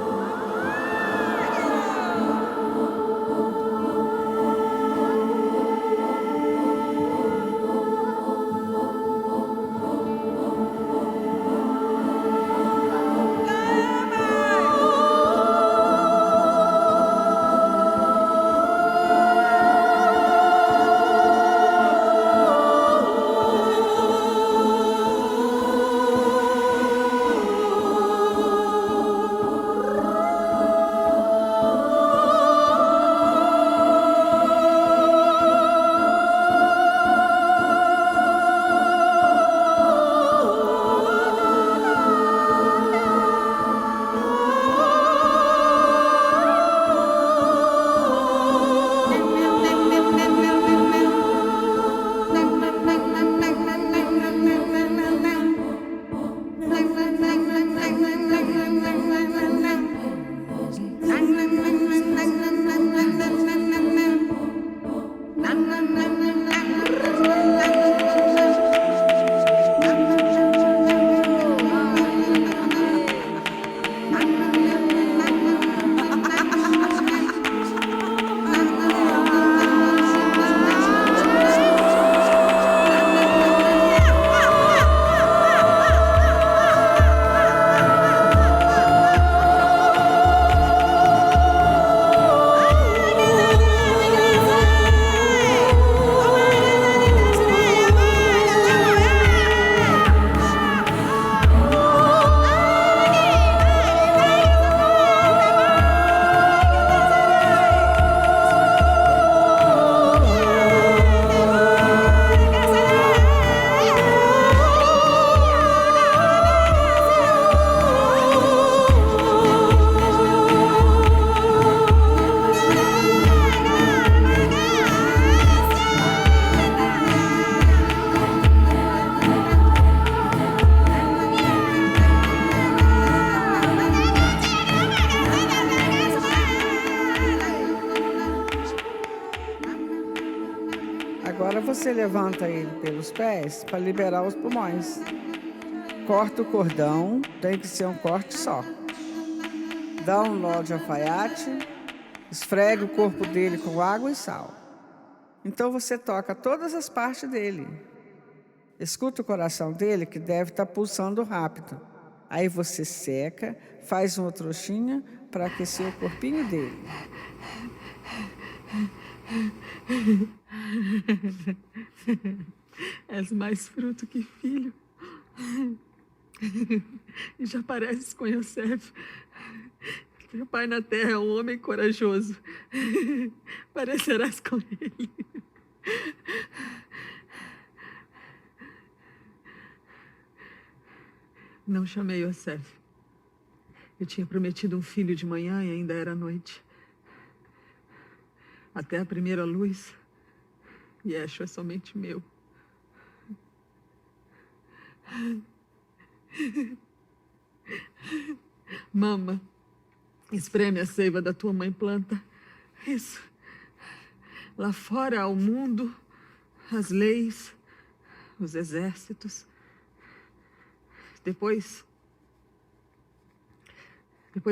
Agora você levanta ele pelos pés para liberar os pulmões. Corta o cordão, tem que ser um corte só. Dá um nó de alfaiate, esfrega o corpo dele com água e sal. Então você toca todas as partes dele. Escuta o coração dele, que deve estar pulsando rápido. Aí você seca, faz uma trouxinha para aquecer o corpinho dele. És mais fruto que filho. E já pareces com Yosef. Teu pai na terra é um homem corajoso. Parecerás com ele. Não chamei Yosef. Eu tinha prometido um filho de manhã e ainda era noite. Até a primeira luz, Yeshua é somente meu. Mama, espreme a seiva da tua mãe planta. Isso. Lá fora há o mundo, as leis, os exércitos, Depois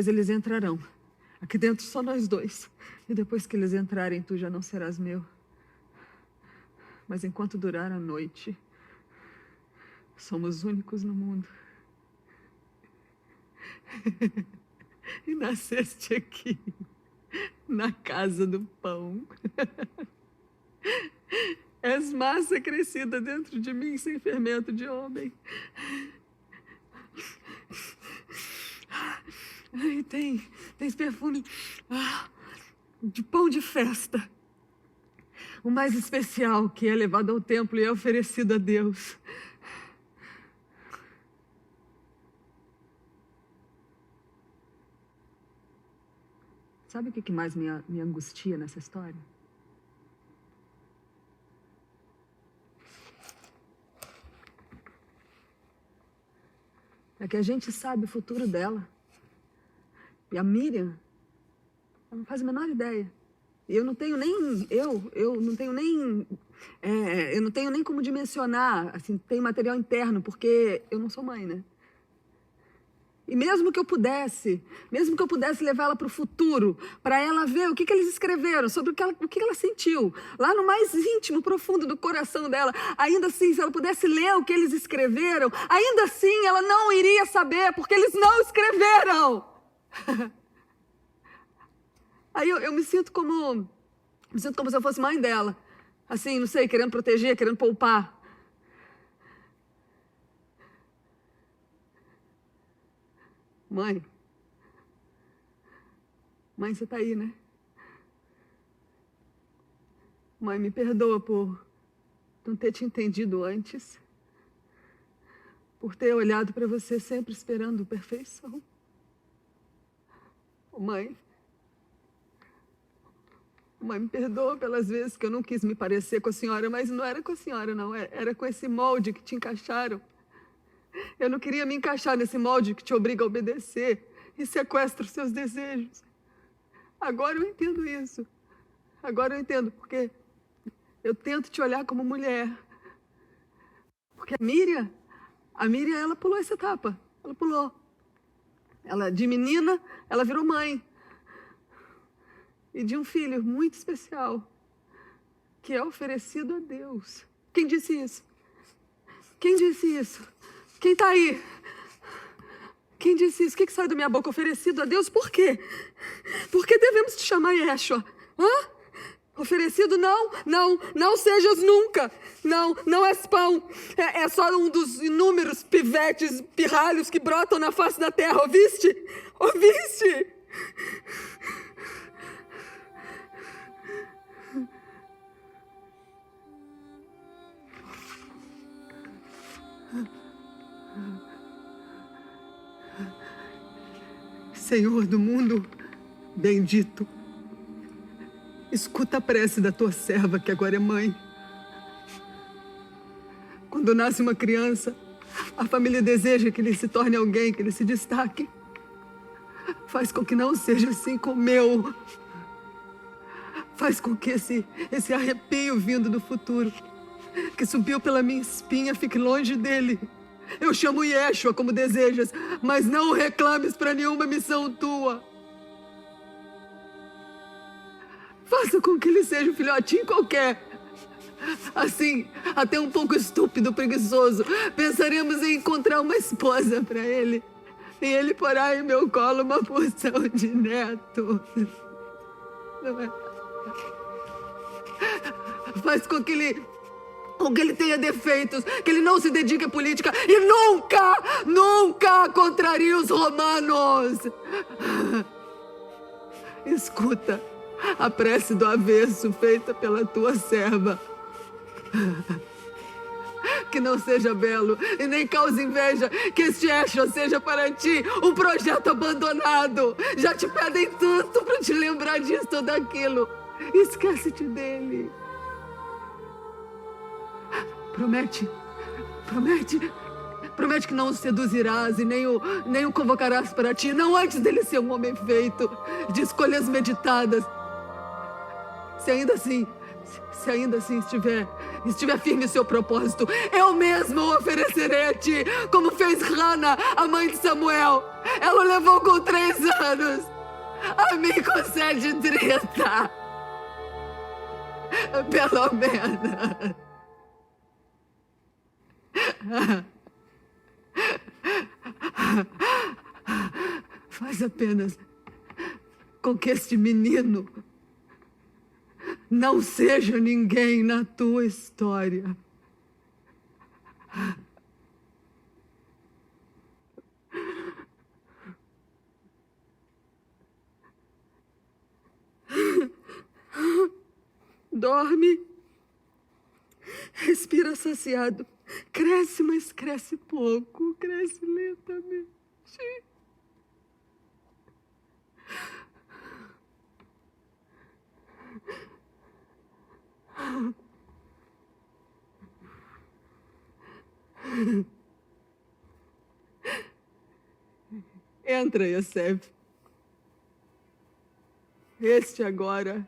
eles entrarão. Aqui dentro só nós dois. E depois que eles entrarem, tu já não serás meu. Mas enquanto durar a noite, somos únicos no mundo. E nasceste aqui, na casa do pão. És massa crescida dentro de mim, sem fermento de homem. Ai, tens perfume de pão de festa. O mais especial, que é levado ao templo e é oferecido a Deus. Sabe o que mais me angustia nessa história? É que a gente sabe o futuro dela. E a Miriam, ela não faz a menor ideia. E eu não tenho nem... Eu não tenho nem... eu não tenho nem como dimensionar, assim, tem material interno, porque eu não sou mãe, né? E mesmo que eu pudesse levá-la para o futuro, para ela ver o que eles escreveram, sobre o que ela sentiu, lá no mais íntimo, profundo do coração dela, ainda assim, se ela pudesse ler o que eles escreveram, ainda assim ela não iria saber, porque eles não escreveram. Aí eu me sinto como se eu fosse mãe dela, assim, não sei, querendo proteger, querendo poupar. Mãe, você tá aí, né? Mãe, me perdoa por não ter te entendido antes, por ter olhado para você sempre esperando perfeição. Mãe, me perdoa pelas vezes que eu não quis me parecer com a senhora, mas não era com a senhora, não, era com esse molde que te encaixaram. Eu não queria me encaixar nesse molde que te obriga a obedecer e sequestra os seus desejos. Agora eu entendo isso. Agora eu entendo, porque eu tento te olhar como mulher. Porque a Miriam, ela pulou essa etapa. Ela pulou. Ela, de menina, ela virou mãe. E de um filho muito especial, que é oferecido a Deus. Quem disse isso? Quem disse isso? Quem tá aí? Quem disse isso? O que sai da minha boca? Oferecido a Deus? Por quê? Por que devemos te chamar Yeshua? Hã? Oferecido? Não sejas nunca. Não és pão. É só um dos inúmeros pivetes, pirralhos que brotam na face da terra. Ouviste? Ouviste? Senhor do mundo bendito, escuta a prece da tua serva, que agora é mãe. Quando nasce uma criança, a família deseja que ele se torne alguém, que ele se destaque. Faz com que não seja assim com o meu. Faz com que esse arrepio vindo do futuro, que subiu pela minha espinha, fique longe dele. Eu chamo Yeshua como desejas, mas não o reclames para nenhuma missão tua. Faça com que ele seja um filhotinho qualquer. Assim, até um pouco estúpido, preguiçoso, pensaremos em encontrar uma esposa para ele. E ele porá em meu colo uma porção de neto. Não é? Faz com que ele tenha defeitos, que ele não se dedique à política e nunca contrarie os romanos. Escuta a prece do avesso feita pela tua serva. Que não seja belo e nem cause inveja, que este Yeshua seja para ti um projeto abandonado. Já te pedem tanto para te lembrar disso ou daquilo. Esquece-te dele. Promete que não o seduzirás e nem o convocarás para ti, não antes dele ser um homem feito, de escolhas meditadas. Se ainda assim estiver firme em seu propósito, eu mesma o oferecerei a ti, como fez Hannah, a mãe de Samuel. Ela o levou com 3 anos. A mim concede 30. Pelo menos. Faz apenas com que este menino não seja ninguém na tua história. Dorme. Respira saciado. Cresce, mas cresce pouco. Cresce lentamente. Entra, Yosef. Este agora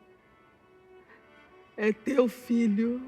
é teu filho.